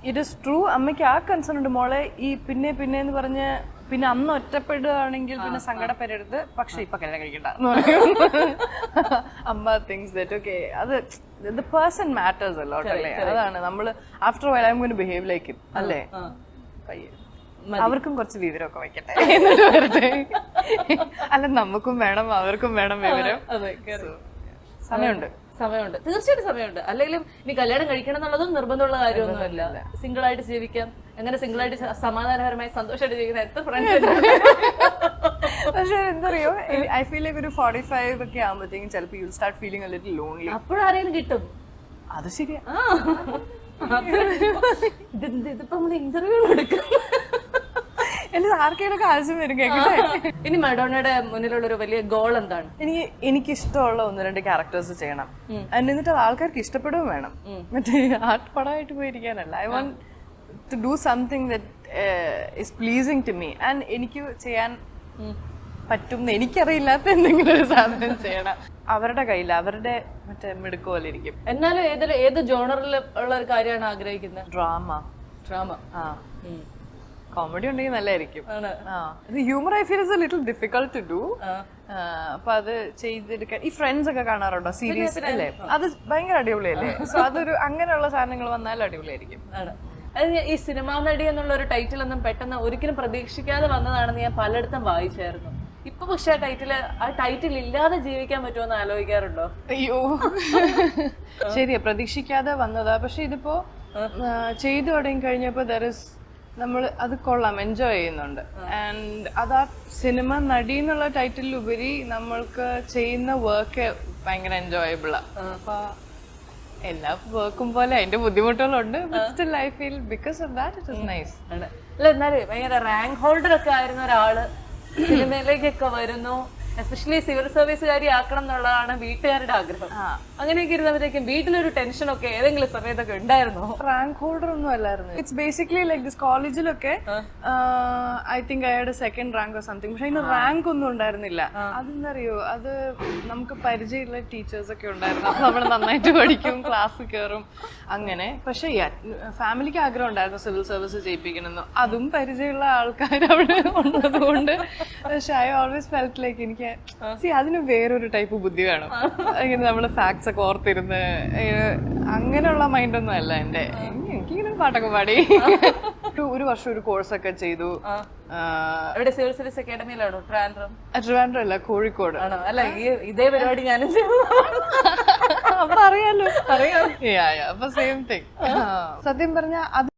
It is true. അമ്മയ്ക്ക് ആ concern ഉണ്ട് മോളെ. ഈ പിന്നെ പറഞ്ഞ് പിന്നെ അന്ന് ഒറ്റപ്പെടുകയാണെങ്കിൽ പിന്നെ സങ്കടപ്പെടരുത്, പക്ഷെ ഇപ്പൊ കല്യാണം കഴിക്കണ്ട എന്ന് പറയും. അമ്മ തിങ്സ് ദാറ്റ് ഓക്കെ അത് ദ പേഴ്സൺ മാറ്റേഴ്സ് അല്ലോട്ട് അല്ലേ. അതാണ് നമ്മള് after while I am going to behave like him അല്ലേ. അവർക്കും കുറച്ച് വിവരമൊക്കെ വയ്ക്കട്ടെ എന്നിട്ട് വരട്ടെ. അല്ല നമുക്കും വേണം അവർക്കും വേണം വിവരം. സമയമുണ്ട്, തീർച്ചയായിട്ടും സമയമുണ്ട്. അല്ലെങ്കിലും ഇനി കല്യാണം കഴിക്കണം എന്നുള്ളതും നിർബന്ധമുള്ള കാര്യമൊന്നുമല്ല. സിംഗിൾ ആയിട്ട് ജീവിക്കാം. എങ്ങനെ സിംഗിൾ ആയിട്ട് സമാധാനപരമായി സന്തോഷമായിട്ട് ജീവിക്കുന്ന എത്ര ഫ്രണ്ട്സ്. പക്ഷെ എന്തറിയോ, ഐ ഫീൽ ലൈക്ക് ഒരു 45 ഒക്കെ ആകുമ്പോഴത്തേക്കും ചിലപ്പോൾ you start feeling a little lonely. അപ്പോഴാരെയും കിട്ടും. അത് ശരിയാ. ഇതിപ്പോ നമ്മള് ഇന്റർവ്യൂ എടുക്കും. എന്റെ ആർക്കെയൊക്കെ ആവശ്യം വരും കേൾക്കട്ടെ. ഇനി മഡോണയുടെ മുന്നിലുള്ള ഒരു വലിയ ഗോൾ എന്താണ്? എനിക്ക് ഇഷ്ടമുള്ള 1-2 ക്യാരക്ടേഴ്സ് ചെയ്യണം. എന്നിട്ട് അത് ആൾക്കാർക്ക് ഇഷ്ടപ്പെടുകയും വേണം. മറ്റേ ആർട്ട് പടമായിട്ട് പോയിരിക്കാനല്ല. I want to do something that is pleasing to me. And എനിക്ക് ചെയ്യാൻ പറ്റും എനിക്കറിയില്ലാത്ത എന്തെങ്കിലും ഒരു സാധനം ചെയ്യണം. അവരുടെ കയ്യിൽ അവരുടെ മറ്റേ മിടുക്ക് പോലെ ഇരിക്കും. എന്നാലും ഏത് ജോണറിൽ ഉള്ള ഒരു കാര്യമാണ് ആഗ്രഹിക്കുന്നത്? ഡ്രാമ. ആ കോമഡി ഉണ്ടെങ്കിൽ നല്ലതായിരിക്കും. Humour I feel is a little difficult to do. അപ്പൊ അത് ചെയ്തെടുക്കാൻ ഈ ഫ്രണ്ട്സ് ഒക്കെ കാണാറുണ്ടോ സീരീസ് അല്ലേ? അത് ഭയങ്കര അടിപൊളിയല്ലേ. സോ അതൊരു അങ്ങനെയുള്ള സാധനങ്ങൾ വന്നാൽ അടിപൊളിയായിരിക്കും. ഈ സിനിമാ നടി എന്നുള്ള ഒരു ടൈറ്റിൽ ഒന്നും പെട്ടെന്ന് ഒരിക്കലും പ്രതീക്ഷിക്കാതെ വന്നതാണെന്ന് ഞാൻ പലയിടത്തും വായിച്ചായിരുന്നു. ഇപ്പൊ പക്ഷെ ആ ടൈറ്റിൽ ഇല്ലാതെ ജീവിക്കാൻ പറ്റുമെന്ന് ആലോചിക്കാറുണ്ടോ? അയ്യോ ശരിയാ, പ്രതീക്ഷിക്കാതെ വന്നതാ. പക്ഷെ ഇതിപ്പോ ചെയ്തു തുടങ്ങി കഴിഞ്ഞപ്പോ നമ്മൾ അത് കൊള്ളാം, എൻജോയ് ചെയ്യുന്നുണ്ട്. ആൻഡ് അതാ സിനിമ നടി എന്നുള്ള ടൈറ്റിലുപരി നമ്മൾക്ക് ചെയ്യുന്ന വർക്ക് ഭയങ്കര എൻജോയബിളാ. അപ്പൊ എല്ലാ വർക്കും പോലെ അതിന്റെ ബുദ്ധിമുട്ടുകളുണ്ട്. Still I feel because of that it is nice. അല്ല എന്നാലും ഭയങ്കര റാങ്ക് ഹോൾഡർ ഒക്കെ ആയിരുന്ന ഒരാള് സിനിമയിലേക്കൊക്കെ വരുന്നു. എസ്പെഷ്യലി സിവിൽ സർവീസുകാരി ആക്കണം എന്നുള്ളതാണ് വീട്ടുകാരുടെ ആഗ്രഹം. അങ്ങനെയൊക്കെ ഇരുന്നപ്പോഴത്തേക്കും വീട്ടിലൊരു ടെൻഷനൊക്കെ ഏതെങ്കിലും സമയത്തൊക്കെ ഉണ്ടായിരുന്നോ? റാങ്ക് ഹോൾഡർ ഒന്നും അല്ലായിരുന്നു. ഇറ്റ്സ് ബേസിക്കലി ലൈക്ക് ദിസ് കോളേജിലൊക്കെ I think I had 2nd rank or something. പക്ഷെ അതിന് റാങ്ക് ഒന്നും ഉണ്ടായിരുന്നില്ല. അതെന്തറിയോ, അത് നമുക്ക് പരിചയമുള്ള ടീച്ചേഴ്സ് ഒക്കെ ഉണ്ടായിരുന്നു. അപ്പൊ നമ്മൾ നന്നായിട്ട് പഠിക്കും, ക്ലാസ് കയറും അങ്ങനെ. പക്ഷെ ഫാമിലിക്ക് ആഗ്രഹം ഉണ്ടായിരുന്നു സിവിൽ സർവീസ് ചെയ്യിപ്പിക്കണമെന്ന്. അതും പരിചയമുള്ള ആൾക്കാർ അവിടെ ഉള്ളതുകൊണ്ട്. പക്ഷെ ഐ ഓൾവേസ് ഫെൽറ്റ് ലൈക്ക് എനിക്ക് അതിന് വേറൊരു ടൈപ്പ് ബുദ്ധി വേണം. ഇങ്ങനെ നമ്മള് ഫാക്ട്സ് ഒക്കെ ഓർത്തിരുന്ന് അങ്ങനെയുള്ള മൈൻഡൊന്നും അല്ല എന്റെ. എനിക്കിങ്ങനെ പാട്ടൊക്കെ പാടി ഒരു വർഷം ഒരു കോഴ്സൊക്കെ ചെയ്തു. Civil service അക്കാഡമിയിലാണോ? ട്രിവാൻഡ്രം അല്ല, കോഴിക്കോട്. അല്ല ഇതേ പരിപാടി ഞാനും ചെയ്തു. അപ്പൊ അറിയാലോ. അപ്പൊ സെയിം തിങ്. സത്യം പറഞ്ഞ അത്